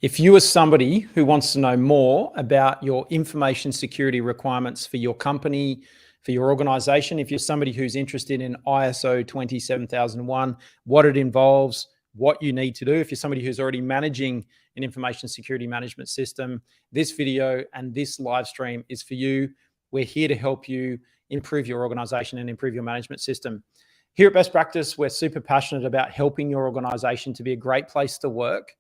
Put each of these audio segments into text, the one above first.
If you are somebody who wants to know more about your information security requirements for your company, for your organization, if you're somebody who's interested in ISO 27001, what it involves, what you need to do, if you're somebody who's already managing an information security management system, this video and this live stream is for you. We're here to help you improve your organization and improve your management system. Here at Best Practice, we're super passionate about helping your organization to be a great place to work,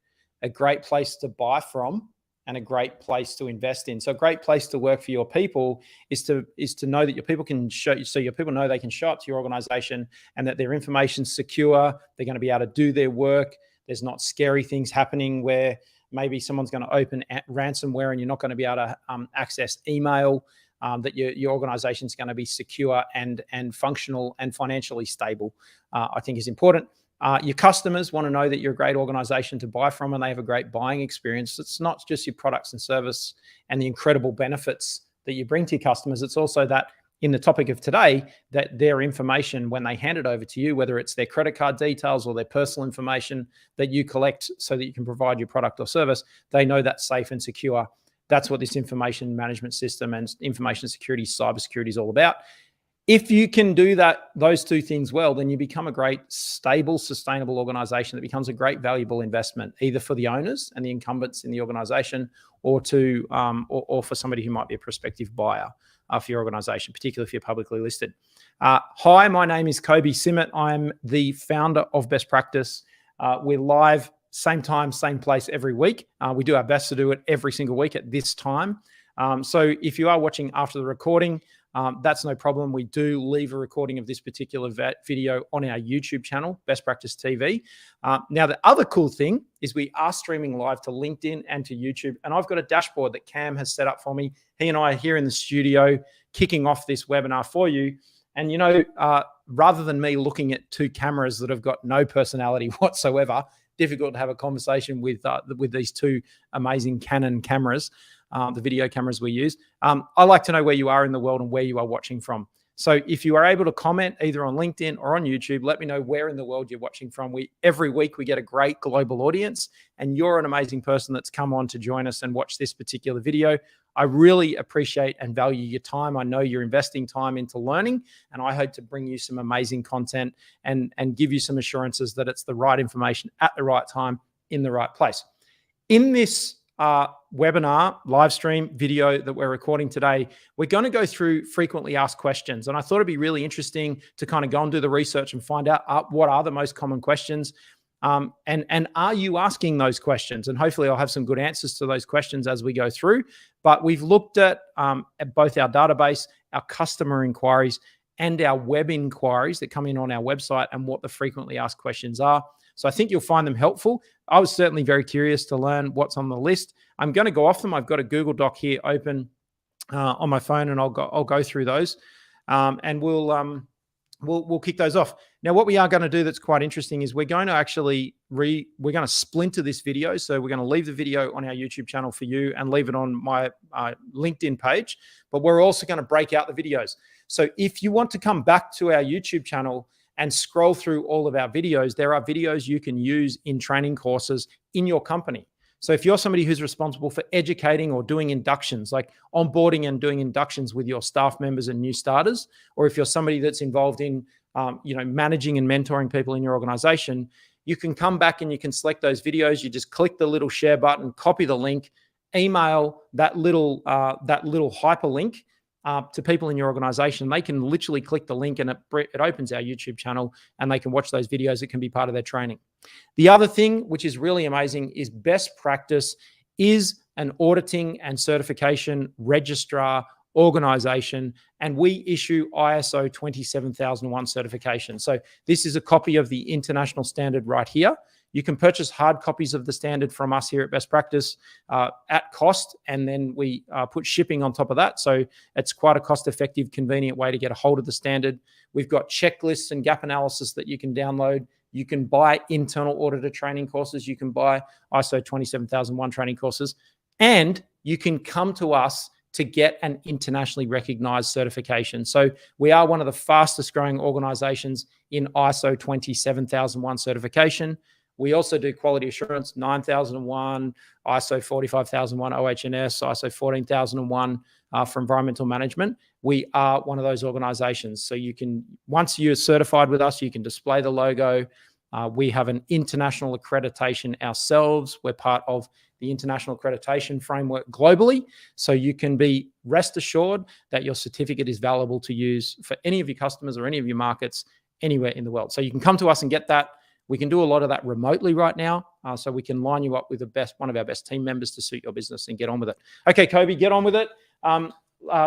a great place to buy from, and a great place to invest in. So a great place to work for your people is to know that your people can show, so your people know they can show up to your organization and that their information's secure. They're going to be able to do their work. There's not scary things happening where maybe someone's going to open ransomware and you're not going to be able to access email. That your organization's going to be secure and functional and financially stable, I think is important. Your customers want to know that you're a great organization to buy from and they have a great buying experience. It's not just your products and service and the incredible benefits that you bring to your customers. It's also that in the topic of today, that their information, when they hand it over to you, whether it's their credit card details or their personal information that you collect so that you can provide your product or service, they know that's safe and secure. That's what this information management system and information security, cybersecurity is all about. If you can do those two things well, then you become a great, stable, sustainable organization that becomes a great, valuable investment, either for the owners and the incumbents in the organization, or for somebody who might be a prospective buyer for your organization, particularly if you're publicly listed. Hi, my name is Kobi Simmat. I'm the founder of Best Practice. We're live, same time, same place every week. We do our best to do it every single week at this time. So if you are watching after the recording, that's no problem. We do leave a recording of this particular video on our YouTube channel, Best Practice TV. Now, the other cool thing is we are streaming live to LinkedIn and to YouTube. And I've got a dashboard that Cam has set up for me. He and I are here in the studio kicking off this webinar for you. And, you know, rather than me looking at two cameras that have got no personality whatsoever, difficult to have a conversation with these two amazing Canon cameras. The video cameras we use. I like to know where you are in the world and where you are watching from. So if you are able to comment either on LinkedIn or on YouTube, let me know where in the world you're watching from. Every week we get a great global audience, and you're an amazing person that's come on to join us and watch this particular video. I really appreciate and value your time. I know you're investing time into learning, and I hope to bring you some amazing content and give you some assurances that it's the right information at the right time in the right place. In this webinar, live stream video that we're recording today, we're going to go through frequently asked questions. And I thought it'd be really interesting to kind of go and do the research and find out what are the most common questions. And are you asking those questions? And hopefully I'll have some good answers to those questions as we go through. But we've looked at both our database, our customer inquiries, and our web inquiries that come in on our website and what the frequently asked questions are. So I think you'll find them helpful. I was certainly very curious to learn what's on the list. I'm going to go off them. I've got a Google Doc here open on my phone, and I'll go through those, and we'll kick those off. Now, what we are going to do that's quite interesting is we're going to actually we're going to splinter this video. So we're going to leave the video on our YouTube channel for you and leave it on my LinkedIn page. But we're also going to break out the videos. So if you want to come back to our YouTube channel and scroll through all of our videos, there are videos you can use in training courses in your company. So if you're somebody who's responsible for educating or doing inductions, like onboarding and doing inductions with your staff members and new starters, or if you're somebody that's involved in managing and mentoring people in your organization, you can come back and you can select those videos. You just click the little share button, copy the link, email that little hyperlink to people in your organization. They can literally click the link and it opens our YouTube channel and they can watch those videos. It can be part of their training. The other thing, which is really amazing, is Best Practice is an auditing and certification registrar organization, and we issue ISO 27001 certification. So this is a copy of the international standard right here. You can purchase hard copies of the standard from us here at Best Practice at cost, and then we put shipping on top of that. So it's quite a cost-effective, convenient way to get a hold of the standard. We've got checklists and gap analysis that you can download. You can buy internal auditor training courses. You can buy ISO 27001 training courses, and you can come to us to get an internationally recognized certification. So we are one of the fastest growing organizations in ISO 27001 certification. We also do quality assurance, 9001, ISO 45001, OH&S, ISO 14001 for environmental management. We are one of those organizations. So you can, once you're certified with us, you can display the logo. We have an international accreditation ourselves. We're part of the international accreditation framework globally. So you can be rest assured that your certificate is valuable to use for any of your customers or any of your markets anywhere in the world. So you can come to us and get that. We can do a lot of that remotely right now. So we can line you up with one of our best team members to suit your business and get on with it. Okay, Kobi, get on with it.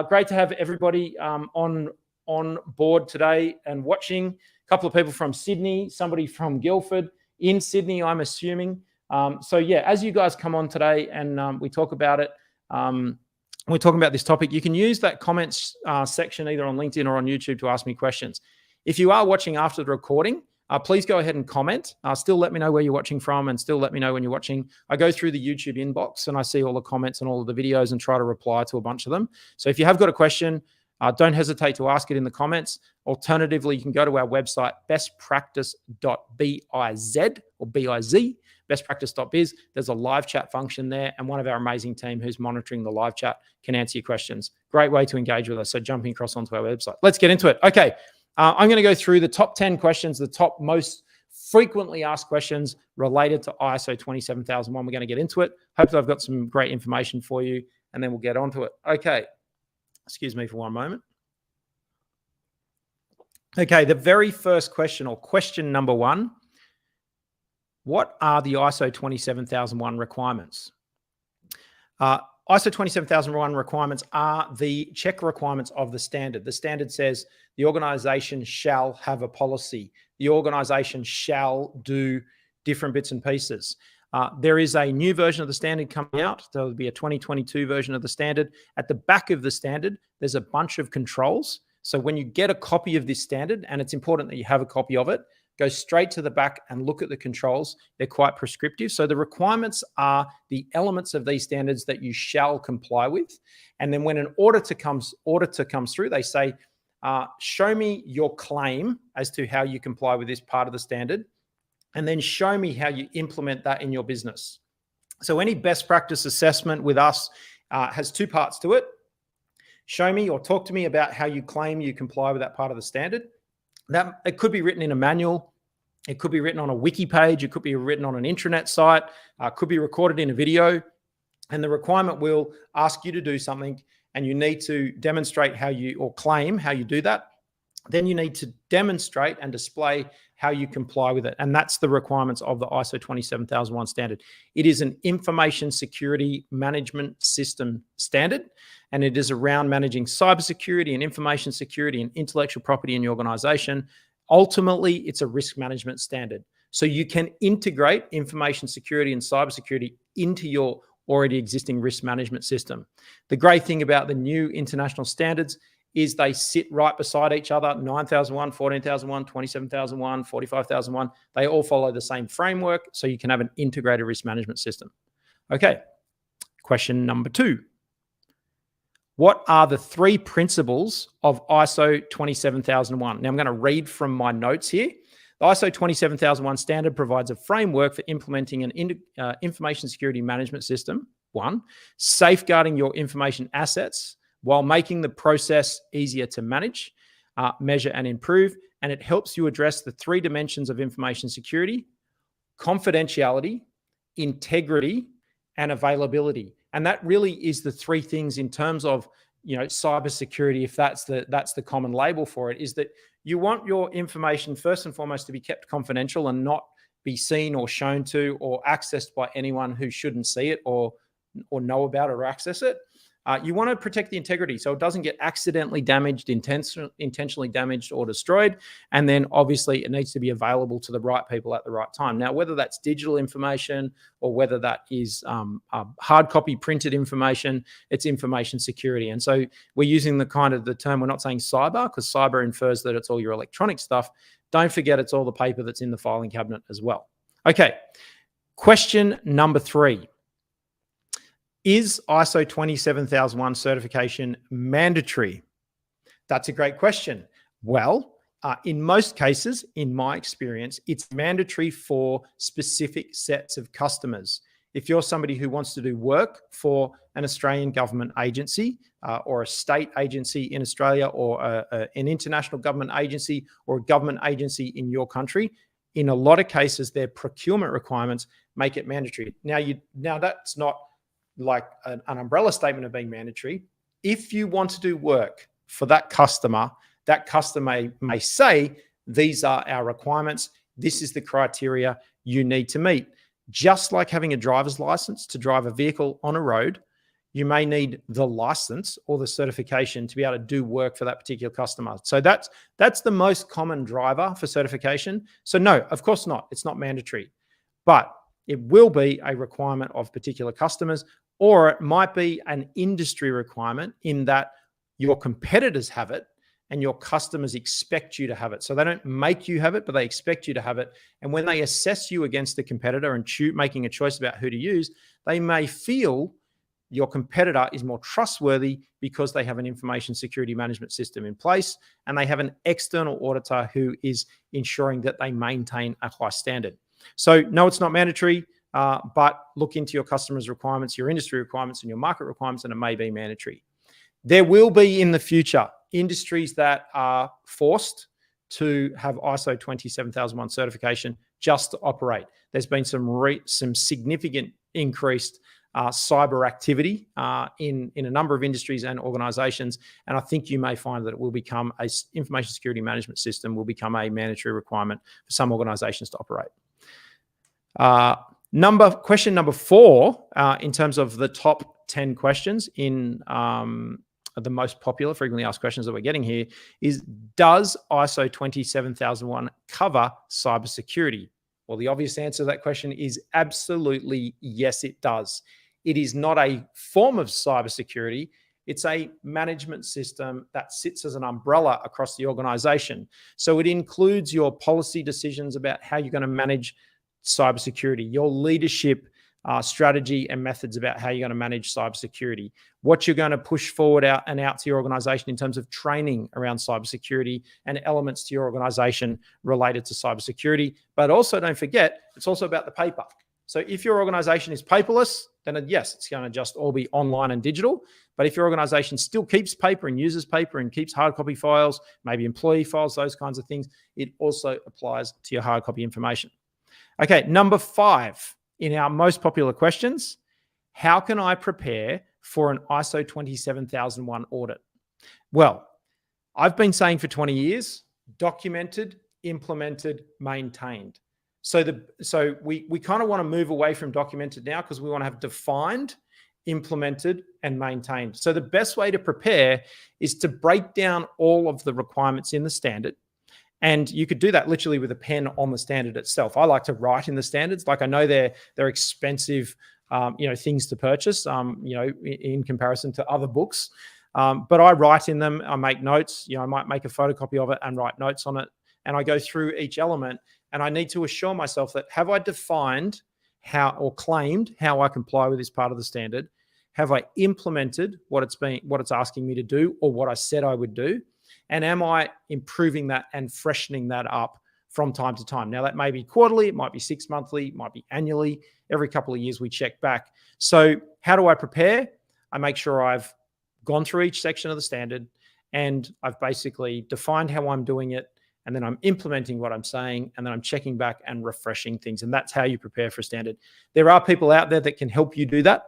Great to have everybody on board today and watching. A couple of people from Sydney, somebody from Guildford in Sydney, I'm assuming. So yeah, as you guys come on today and we talk about it, we're talking about this topic, you can use that comments section either on LinkedIn or on YouTube to ask me questions. If you are watching after the recording, please go ahead and comment. Still let me know where you're watching from and still let me know when you're watching. I go through the YouTube inbox and I see all the comments and all of the videos and try to reply to a bunch of them. So if you have got a question, don't hesitate to ask it in the comments. Alternatively, you can go to our website, bestpractice.biz or B-I-Z, bestpractice.biz. There's a live chat function there, and one of our amazing team who's monitoring the live chat can answer your questions. Great way to engage with us. So jumping across onto our website. Let's get into it. Okay. I'm going to go through the top 10 questions, the top most frequently asked questions related to ISO 27001. We're going to get into it. Hopefully I've got some great information for you, and then we'll get onto it. Okay. Excuse me for one moment. Okay, the very first question, or question number one, what are the ISO 27001 requirements? ISO 27001 requirements are the check requirements of the standard. The standard says the organization shall have a policy. The organization shall do different bits and pieces. There is a new version of the standard coming out. There will be a 2022 version of the standard. At the back of the standard, there's a bunch of controls. So when you get a copy of this standard, and it's important that you have a copy of it, go straight to the back and look at the controls. They're quite prescriptive. So the requirements are the elements of these standards that you shall comply with. And then when an auditor comes through, they say, show me your claim as to how you comply with this part of the standard, and then show me how you implement that in your business. So any best practice assessment with us has two parts to it. Show me or talk to me about how you claim you comply with that part of the standard. That it could be written in a manual, it could be written on a wiki page, it could be written on an intranet site, could be recorded in a video, and the requirement will ask you to do something, and you need to demonstrate how you, or claim how you do that. Then you need to demonstrate and display how you comply with it, and that's the requirements of the ISO 27001 standard. It is an information security management system standard, and it is around managing cybersecurity and information security and intellectual property in your organization. Ultimately, it's a risk management standard. So you can integrate information security and cybersecurity into your already existing risk management system. The great thing about the new international standards is they sit right beside each other. 9001, 14001, 27001, 45001. They all follow the same framework, so you can have an integrated risk management system. Okay, question number two. What are the three principles of ISO 27001? Now I'm going to read from my notes here. The ISO 27001 standard provides a framework for implementing an information security management system. One, safeguarding your information assets while making the process easier to manage, measure, and improve. And it helps you address the three dimensions of information security: confidentiality, integrity, and availability. And that really is the three things in terms of, cybersecurity, if that's the common label for it, is that you want your information first and foremost to be kept confidential and not be seen or shown to or accessed by anyone who shouldn't see it or know about it or access it. You want to protect the integrity so it doesn't get accidentally damaged, intentionally damaged or destroyed. And then obviously it needs to be available to the right people at the right time. Now, whether that's digital information or whether that is hard copy printed information, it's information security. And so we're using the term, we're not saying cyber, because cyber infers that it's all your electronic stuff. Don't forget it's all the paper that's in the filing cabinet as well. Okay, question number three. Is ISO 27001 certification mandatory? That's a great question. Well, in most cases, in my experience, it's mandatory for specific sets of customers. If you're somebody who wants to do work for an Australian government agency or a state agency in Australia, or an international government agency or a government agency in your country, in a lot of cases, their procurement requirements make it mandatory. Now that's not like an umbrella statement of being mandatory. If you want to do work for that customer may say, these are our requirements. This is the criteria you need to meet. Just like having a driver's license to drive a vehicle on a road, you may need the license or the certification to be able to do work for that particular customer. So that's the most common driver for certification. So no, of course not. It's not mandatory, but it will be a requirement of particular customers, or it might be an industry requirement in that your competitors have it and your customers expect you to have it. So they don't make you have it, but they expect you to have it. And when they assess you against the competitor and making a choice about who to use, they may feel your competitor is more trustworthy because they have an information security management system in place and they have an external auditor who is ensuring that they maintain a high standard. So no, it's not mandatory, but look into your customers' requirements, your industry requirements and your market requirements, and it may be mandatory. There will be in the future industries that are forced to have ISO 27001 certification just to operate. There's been some significant increased cyber activity in a number of industries and organizations. And I think you may find that it will become information security management system will become a mandatory requirement for some organizations to operate. Question number 4, in terms of the top 10 questions in the most popular frequently asked questions that we're getting here, is, does ISO 27001 cover cybersecurity? Well, the obvious answer to that question is absolutely yes, it does. It is not a form of cybersecurity. It's a management system that sits as an umbrella across the organization. So it includes your policy decisions about how you're going to manage cybersecurity, your leadership strategy and methods about how you're going to manage cybersecurity, what you're going to push forward out to your organization in terms of training around cybersecurity and elements to your organization related to cybersecurity. But also don't forget, it's also about the paper. So if your organization is paperless, then yes, it's going to just all be online and digital. But if your organization still keeps paper and uses paper and keeps hard copy files, maybe employee files, those kinds of things, it also applies to your hard copy information. Okay, number 5 in our most popular questions, how can I prepare for an ISO 27001 audit? Well, I've been saying for 20 years, documented, implemented, maintained. So we kind of want to move away from documented now because we want to have defined, implemented, and maintained. So the best way to prepare is to break down all of the requirements in the standard. And you could do that literally with a pen on the standard itself. I like to write in the standards. Like, I know they're expensive, things to purchase, in comparison to other books. But I write in them. I make notes. I might make a photocopy of it and write notes on it. And I go through each element. And I need to assure myself that, have I defined how or claimed how I comply with this part of the standard? Have I implemented what it's asking me to do, or what I said I would do? And am I improving that and freshening that up from time to time? Now, that may be quarterly, it might be 6 monthly, it might be annually. Every couple of years we check back. So how do I prepare? I make sure I've gone through each section of the standard and I've basically defined how I'm doing it, and then I'm implementing what I'm saying, and then I'm checking back and refreshing things. And that's how you prepare for a standard. There are people out there that can help you do that.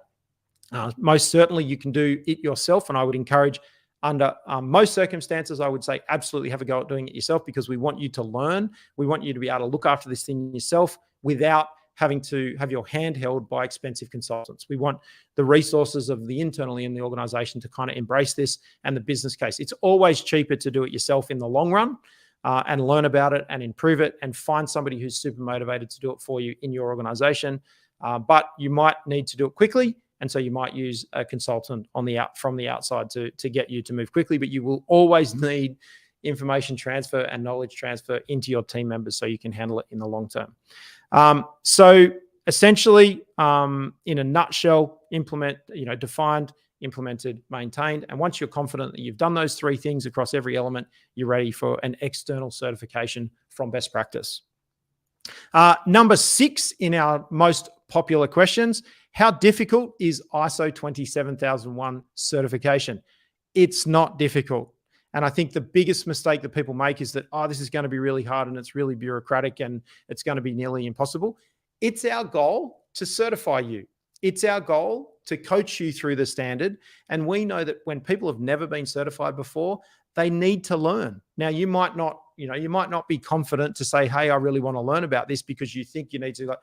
Most certainly you can do it yourself, and I would encourage, under most circumstances, I would say absolutely have a go at doing it yourself, because we want you to learn. We want you to be able to look after this thing yourself without having to have your hand held by expensive consultants. We want the resources of the internally in the organization to kind of embrace this, and the business case. It's always cheaper to do it yourself in the long run, and learn about it and improve it, and find somebody who's super motivated to do it for you in your organization. But you might need to do it quickly. And so you might use a consultant from the outside to get you to move quickly, but you will always need information transfer and knowledge transfer into your team members so you can handle it in the long term. So essentially, in a nutshell, defined, implemented, maintained. And once you're confident that you've done those 3 things across every element, you're ready for an external certification from best practice. Number 6 in our most popular questions, how difficult is ISO 27001 certification? It's not difficult. And I think the biggest mistake that people make is that, oh, this is going to be really hard and it's really bureaucratic and it's going to be nearly impossible. It's our goal to certify you. It's our goal to coach you through the standard. And we know that when people have never been certified before, they need to learn. Now, you might not be confident to say, hey, I really want to learn about this because you think you need to,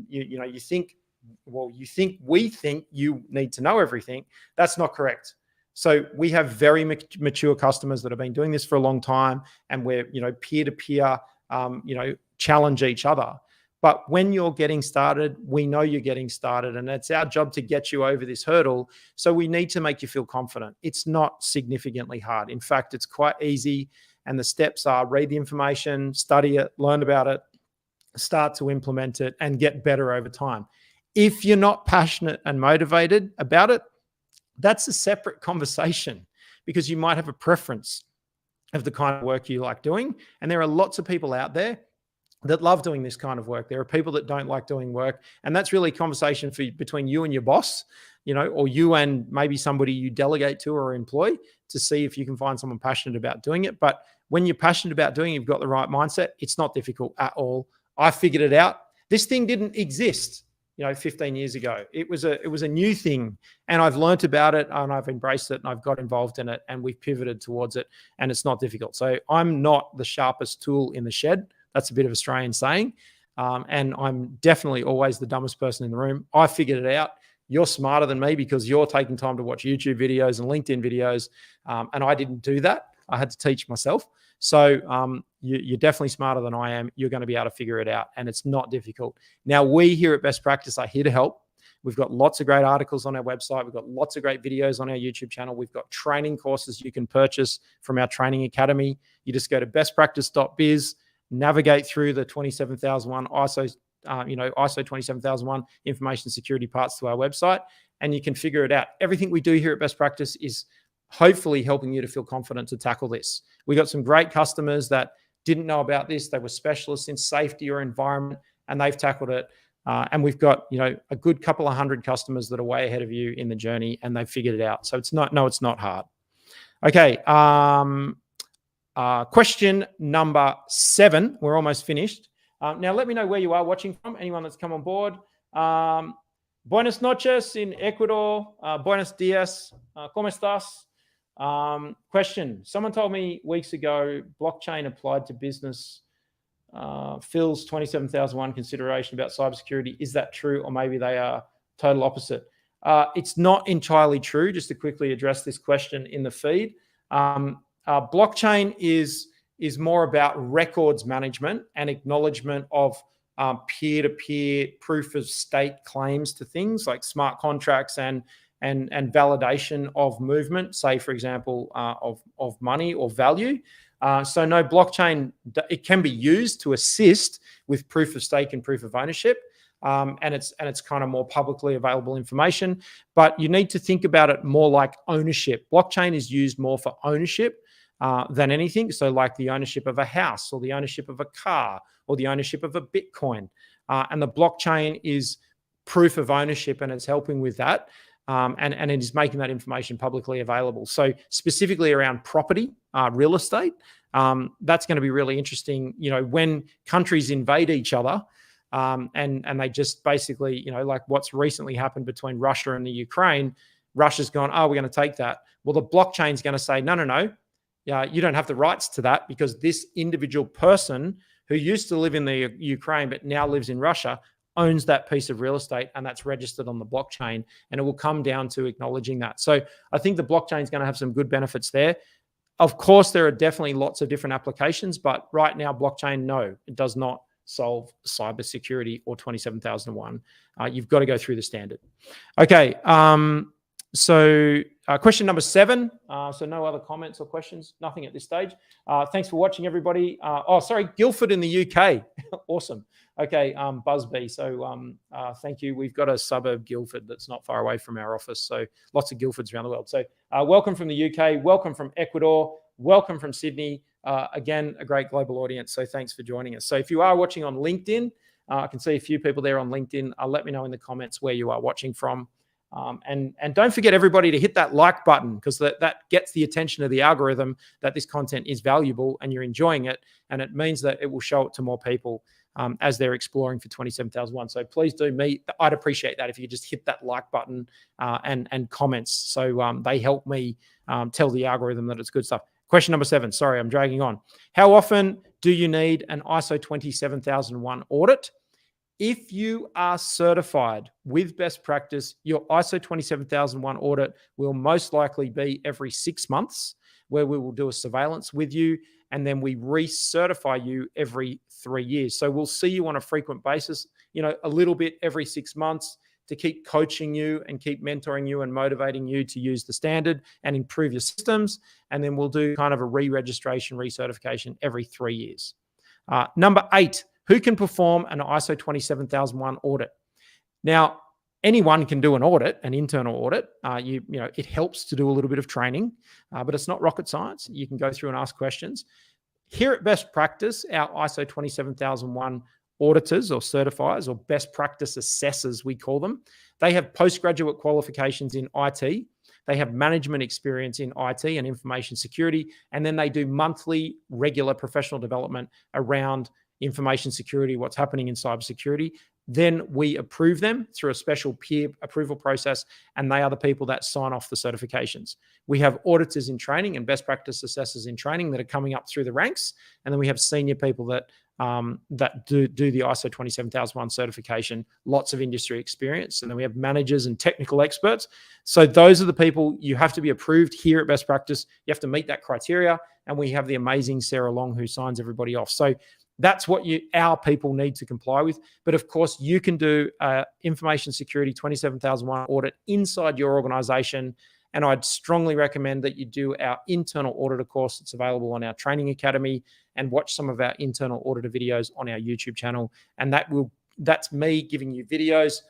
we think you need to know everything. That's not correct. So we have very mature customers that have been doing this for a long time, and we're, peer-to-peer, challenge each other. But when you're getting started, we know you're getting started, and it's our job to get you over this hurdle. So we need to make you feel confident. It's not significantly hard. In fact, it's quite easy. And the steps are read the information, study it, learn about it, start to implement it, and get better over time. If you're not passionate and motivated about it, that's a separate conversation, because you might have a preference of the kind of work you like doing. And there are lots of people out there that love doing this kind of work. There are people that don't like doing work. And that's really a conversation between you and your boss, or you and maybe somebody you delegate to or employ, to see if you can find someone passionate about doing it. But when you're passionate about doing it, you've got the right mindset, it's not difficult at all. I figured it out. This thing didn't exist 15 years ago. It was a new thing, and I've learned about it and I've embraced it and I've got involved in it and we've pivoted towards it, and it's not difficult. So I'm not the sharpest tool in the shed. That's a bit of Australian saying. And I'm definitely always the dumbest person in the room. I figured it out. You're smarter than me because you're taking time to watch YouTube videos and LinkedIn videos. And I didn't do that. I had to teach myself. So you're definitely smarter than I am. You're going to be able to figure it out, and it's not difficult. Now, we here at Best Practice are here to help. We've got lots of great articles on our website. We've got lots of great videos on our YouTube channel. We've got training courses you can purchase from our training academy. You just go to bestpractice.biz, navigate through the 27001 ISO 27001 information security parts to our website, and you can figure it out. Everything we do here at Best Practice is hopefully helping you to feel confident to tackle this. We got some great customers that didn't know about this. They were specialists in safety or environment, and they've tackled it. And we've got, a good couple of hundred customers that are way ahead of you in the journey, and they've figured it out. So it's not hard. Okay. Question number 7. We're almost finished. Now, let me know where you are watching from. Anyone that's come on board. Buenas noches in Ecuador. Buenos dias. ¿Cómo estás? Question. Someone told me weeks ago, blockchain applied to business fills 27001 consideration about cybersecurity. Is that true? Or maybe they are total opposite. It's not entirely true. Just to quickly address this question in the feed. Blockchain is more about records management and acknowledgement of peer-to-peer proof of stake claims to things like smart contracts and validation of movement, say, for example, of money or value. So no, blockchain, it can be used to assist with proof of stake and proof of ownership. And it's kind of more publicly available information, but you need to think about it more like ownership. Blockchain is used more for ownership than anything. So like the ownership of a house or the ownership of a car or the ownership of a Bitcoin. And the blockchain is proof of ownership, and it's helping with that. And it is making that information publicly available. So specifically around property, real estate, that's going to be really interesting. When countries invade each other, and they just basically, like what's recently happened between Russia and the Ukraine, Russia's gone, oh, we're going to take that. Well, the blockchain's going to say, no. You don't have the rights to that because this individual person who used to live in the Ukraine but now lives in Russia owns that piece of real estate, and that's registered on the blockchain, and it will come down to acknowledging that. So I think the blockchain is going to have some good benefits there. Of course, there are definitely lots of different applications, but right now, blockchain, no, it does not solve cybersecurity or 27001. You've got to go through the standard. Okay. So question number 7. So no other comments or questions, nothing at this stage. Thanks for watching, everybody. Sorry, Guildford in the UK. Awesome. Okay, Busby. So thank you. We've got a suburb, Guildford, that's not far away from our office. So lots of Guildfords around the world. So welcome from the UK, welcome from Ecuador, welcome from Sydney. Again, a great global audience. So thanks for joining us. So if you are watching on LinkedIn, I can see a few people there on LinkedIn. Let me know in the comments where you are watching from. And don't forget, everybody, to hit that like button, because that gets the attention of the algorithm that this content is valuable and you're enjoying it. And it means that it will show it to more people as they're exploring for 27001. So please do I'd appreciate that if you could just hit that like button and comments. So they help me tell the algorithm that it's good stuff. Question number 7. Sorry, I'm dragging on. How often do you need an ISO 27001 audit? If you are certified with best practice, your ISO 27001 audit will most likely be every 6 months, where we will do a surveillance with you, and then we recertify you every 3 years. So we'll see you on a frequent basis, a little bit every 6 months, to keep coaching you and keep mentoring you and motivating you to use the standard and improve your systems. And then we'll do kind of a re-registration, recertification every 3 years. Number 8, who can perform an ISO 27001 audit? Now, anyone can do an audit, an internal audit. It helps to do a little bit of training, but it's not rocket science. You can go through and ask questions. Here at Best Practice, our ISO 27001 auditors or certifiers, or best practice assessors, we call them, they have postgraduate qualifications in IT. They have management experience in IT and information security, and then they do monthly regular professional development around information security, what's happening in cybersecurity. Then we approve them through a special peer approval process, and they are the people that sign off the certifications. We have auditors in training and best practice assessors in training that are coming up through the ranks, and then we have senior people that do the ISO 27001 certification, lots of industry experience, and then we have managers and technical experts. So those are the people you have to be approved here at Best Practice. You have to meet that criteria, and we have the amazing Sarah Long who signs everybody off. So that's what our people need to comply with. But of course, you can do information security 27001 audit inside your organization. And I'd strongly recommend that you do our internal auditor course. It's available on our training academy, and watch some of our internal auditor videos on our YouTube channel. And that's me giving you videos,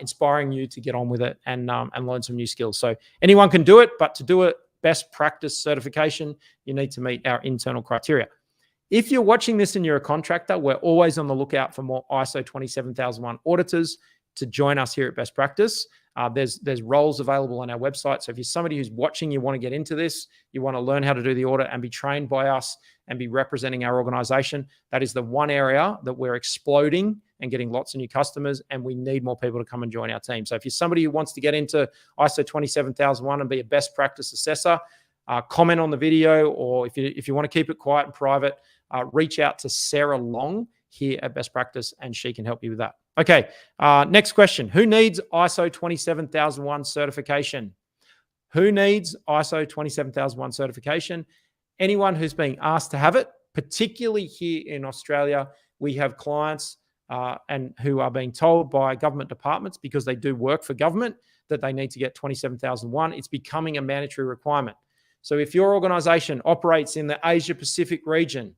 inspiring you to get on with it and learn some new skills. So anyone can do it, but to do it best practice certification, you need to meet our internal criteria. If you're watching this and you're a contractor, we're always on the lookout for more ISO 27001 auditors to join us here at Best Practice. There's roles available on our website. So if you're somebody who's watching, you want to get into this, you want to learn how to do the audit and be trained by us and be representing our organization, that is the one area that we're exploding and getting lots of new customers, and we need more people to come and join our team. So if you're somebody who wants to get into ISO 27001 and be a best practice assessor, comment on the video, or if you want to keep it quiet and private, reach out to Sarah Long here at Best Practice, and she can help you with that. Okay, next question. Who needs ISO 27001 certification? Who needs ISO 27001 certification? Anyone who's being asked to have it, particularly here in Australia. We have clients and who are being told by government departments, because they do work for government, that they need to get 27001. It's becoming a mandatory requirement. So if your organization operates in the Asia Pacific region,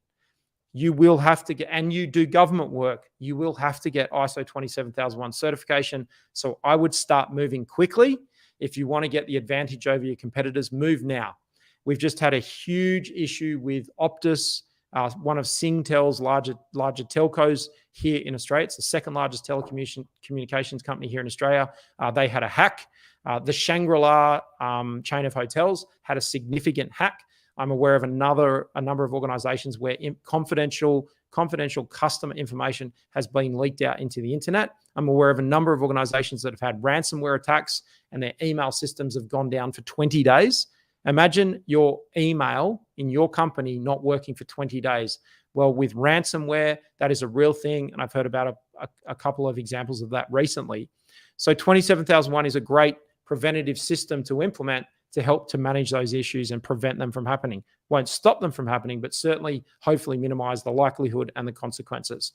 you will have to get, and you do government work, you will have to get ISO 27001 certification. So I would start moving quickly. If you want to get the advantage over your competitors, move now. We've just had a huge issue with Optus, one of Singtel's larger telcos here in Australia. It's the second largest telecommunications company here in Australia. They had a hack. The Shangri-La chain of hotels had a significant hack. I'm aware of a number of organizations where confidential customer information has been leaked out into the internet. I'm aware of a number of organizations that have had ransomware attacks and their email systems have gone down for 20 days. Imagine your email in your company not working for 20 days. Well, with ransomware, that is a real thing, and I've heard about a couple of examples of that recently. So 27001 is a great preventative system to implement to help to manage those issues and prevent them from happening. Won't stop them from happening, but certainly, hopefully, minimize the likelihood and the consequences.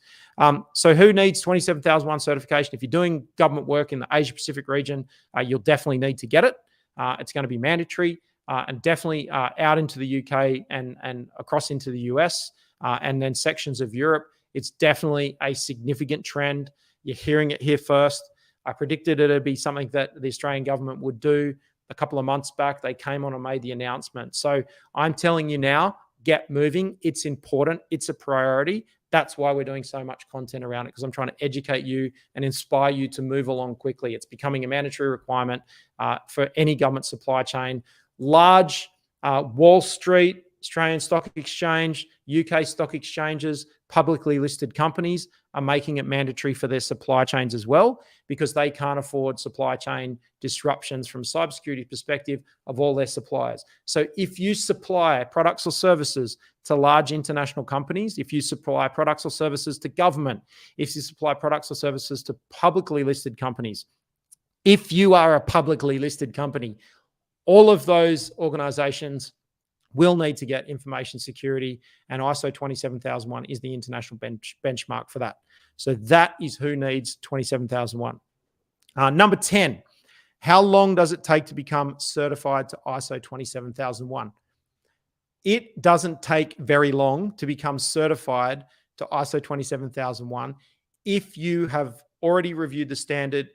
So who needs 27001 certification? If you're doing government work in the Asia Pacific region, you'll definitely need to get it. It's going to be mandatory and definitely out into the UK and across into the US and then sections of Europe. It's definitely a significant trend. You're hearing it here first. I predicted it'd be something that the Australian government would do a couple of months back. They came on and made the announcement. So I'm telling you now, get moving. It's important. It's a priority. That's why we're doing so much content around it, because I'm trying to educate you and inspire you to move along quickly. It's becoming a mandatory requirement for any government supply chain. Large Wall Street, Australian Stock Exchange, UK stock exchanges, publicly listed companies are making it mandatory for their supply chains as well, because they can't afford supply chain disruptions from a cybersecurity perspective of all their suppliers. So if you supply products or services to large international companies, if you supply products or services to government, if you supply products or services to publicly listed companies, if you are a publicly listed company, all of those organizations will need to get information security, and ISO 27001 is the international benchmark for that. So that is who needs 27001. Number 10, how long does it take to become certified to ISO 27001? It doesn't take very long to become certified to ISO 27001 if you have already reviewed the standard,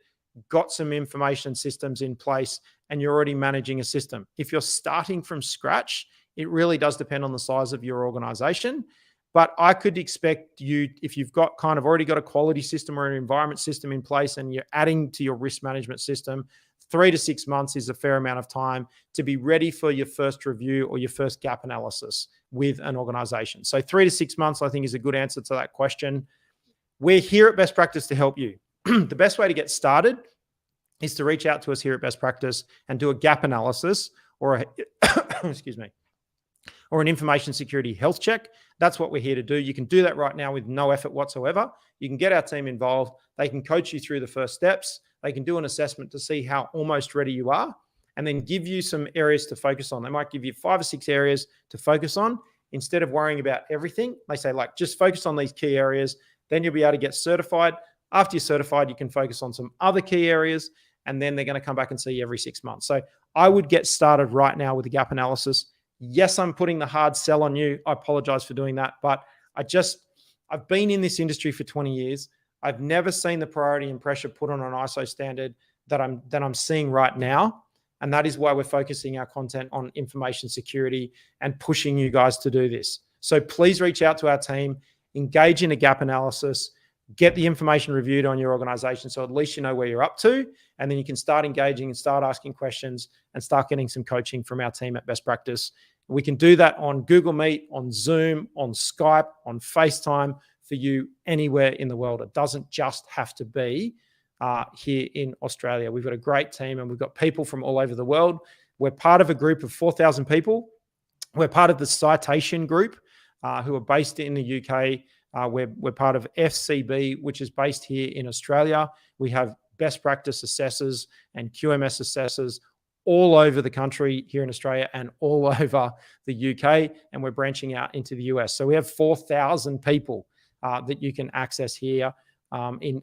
got some information systems in place, and you're already managing a system. If you're starting from scratch, it really does depend on the size of your organization. But I could expect you, if you've got kind of already got a quality system or an environment system in place and you're adding to your risk management system, 3 to 6 months is a fair amount of time to be ready for your first review or your first gap analysis with an organization. So 3 to 6 months, I think, is a good answer to that question. We're here at Best Practice to help you. The best way to get started is to reach out to us here at Best Practice and do a gap analysis or a, excuse me, or an information security health check. That's what we're here to do. You can do that right now with no effort whatsoever. You can get our team involved. They can coach you through the first steps. They can do an assessment to see how almost ready you are, and then give you some areas to focus on. They might give you 5 or 6 areas to focus on. Instead of worrying about everything, they say, like, just focus on these key areas. Then you'll be able to get certified. After you're certified, you can focus on some other key areas, and then they're going to come back and see you every 6 months. So I would get started right now with a gap analysis. Yes, I'm putting the hard sell on you. I apologize for doing that, but I've been in this industry for 20 years. I've never seen the priority and pressure put on an ISO standard that I'm seeing right now. And that is why we're focusing our content on information security and pushing you guys to do this. So please reach out to our team, engage in a gap analysis, get the information reviewed on your organization so at least you know where you're up to, and then you can start engaging and start asking questions and start getting some coaching from our team at Best Practice. We can do that on Google Meet, on Zoom, on Skype, on FaceTime for you anywhere in the world. It doesn't just have to be here in Australia. We've got a great team and we've got people from all over the world. We're part of a group of 4,000 people. We're part of the Citation Group who are based in the UK. We're part of FCB, which is based here in Australia. We have best practice assessors and QMS assessors all over the country here in Australia and all over the UK, and we're branching out into the US. So we have 4,000 people that you can access here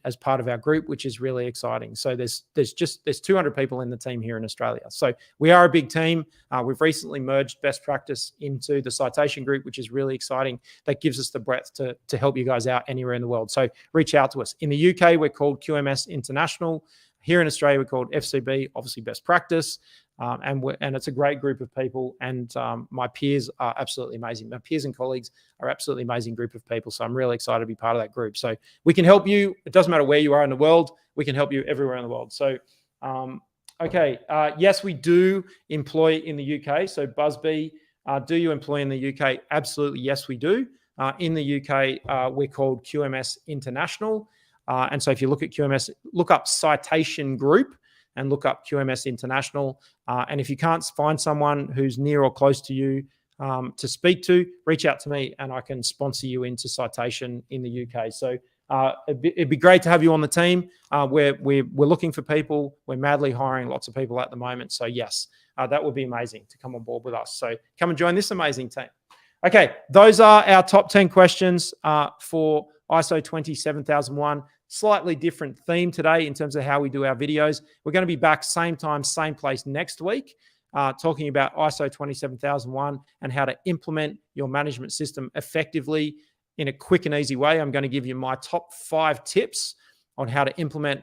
as part of our group, which is really exciting. So there's 200 people in the team here in Australia. So we are a big team. We've recently merged Best Practice into the Citation Group, which is really exciting. That gives us the breadth to help you guys out anywhere in the world. So reach out to us. In the UK, we're called QMS International. Here in Australia, we're called FCB, obviously Best Practice. And it's a great group of people. And my peers are absolutely amazing. My peers and colleagues are absolutely amazing group of people. So I'm really excited to be part of that group. So we can help you. It doesn't matter where you are in the world. We can help you everywhere in the world. So, okay. Yes, we do employ in the UK. So Busby, do you employ in the UK? Absolutely. Yes, we do. In the UK, we're called QMS International. And so if you look at QMS, look up Citation Group and look up QMS International. And if you can't find someone who's near or close to you to speak to, reach out to me and I can sponsor you into Citation in the UK. So it'd be great to have you on the team. We're looking for people. We're madly hiring lots of people at the moment. So yes, that would be amazing to come on board with us. So come and join this amazing team. Okay, those are our top 10 questions for ISO 27001. Slightly different theme today in terms of how we do our videos. We're going to be back same time, same place next week, talking about ISO 27001 and how to implement your management system effectively in a quick and easy way. I'm going to give you my top 5 tips on how to implement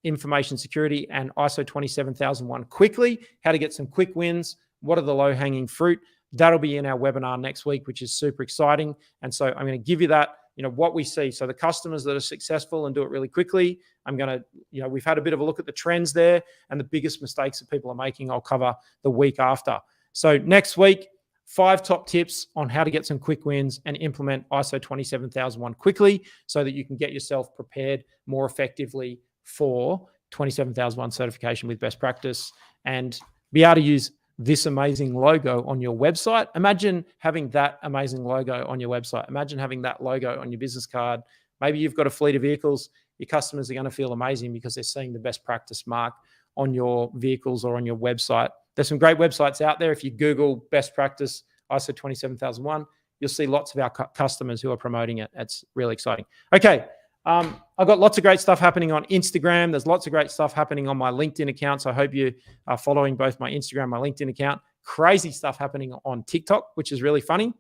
information security and ISO 27001 quickly, how to get some quick wins, what are the low-hanging fruit. That'll be in our webinar next week, which is super exciting. And so I'm going to give you that, what we see. So the customers that are successful and do it really quickly, I'm going to, we've had a bit of a look at the trends there, and the biggest mistakes that people are making, I'll cover the week after. So next week, 5 top tips on how to get some quick wins and implement ISO 27001 quickly so that you can get yourself prepared more effectively for 27001 certification with best practice and be able to use this amazing logo on your website. Imagine having that amazing logo on your website. Imagine having that logo on your business card. Maybe you've got a fleet of vehicles. Your customers are going to feel amazing because they're seeing the best practice mark on your vehicles or on your website. There's some great websites out there. If you Google best practice ISO 27001, you'll see lots of our customers who are promoting it. It's really exciting. Okay. I've got lots of great stuff happening on Instagram. There's lots of great stuff happening on my LinkedIn account. So I hope you are following both my Instagram and my LinkedIn account. Crazy stuff happening on TikTok, which is really funny.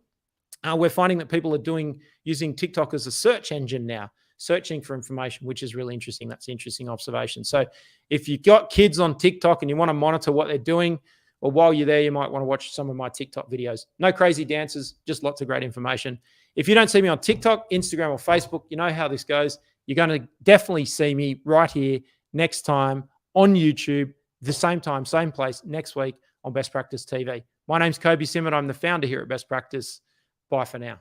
We're finding that people are using TikTok as a search engine now, searching for information, which is really interesting. That's an interesting observation. So if you've got kids on TikTok and you want to monitor what they're doing, or while you're there, you might want to watch some of my TikTok videos. No crazy dances, just lots of great information. If you don't see me on TikTok, Instagram, or Facebook, you know how this goes. You're going to definitely see me right here next time on YouTube, the same time, same place, next week on Best Practice TV. My name's Kobi Simmat. I'm the founder here at Best Practice. Bye for now.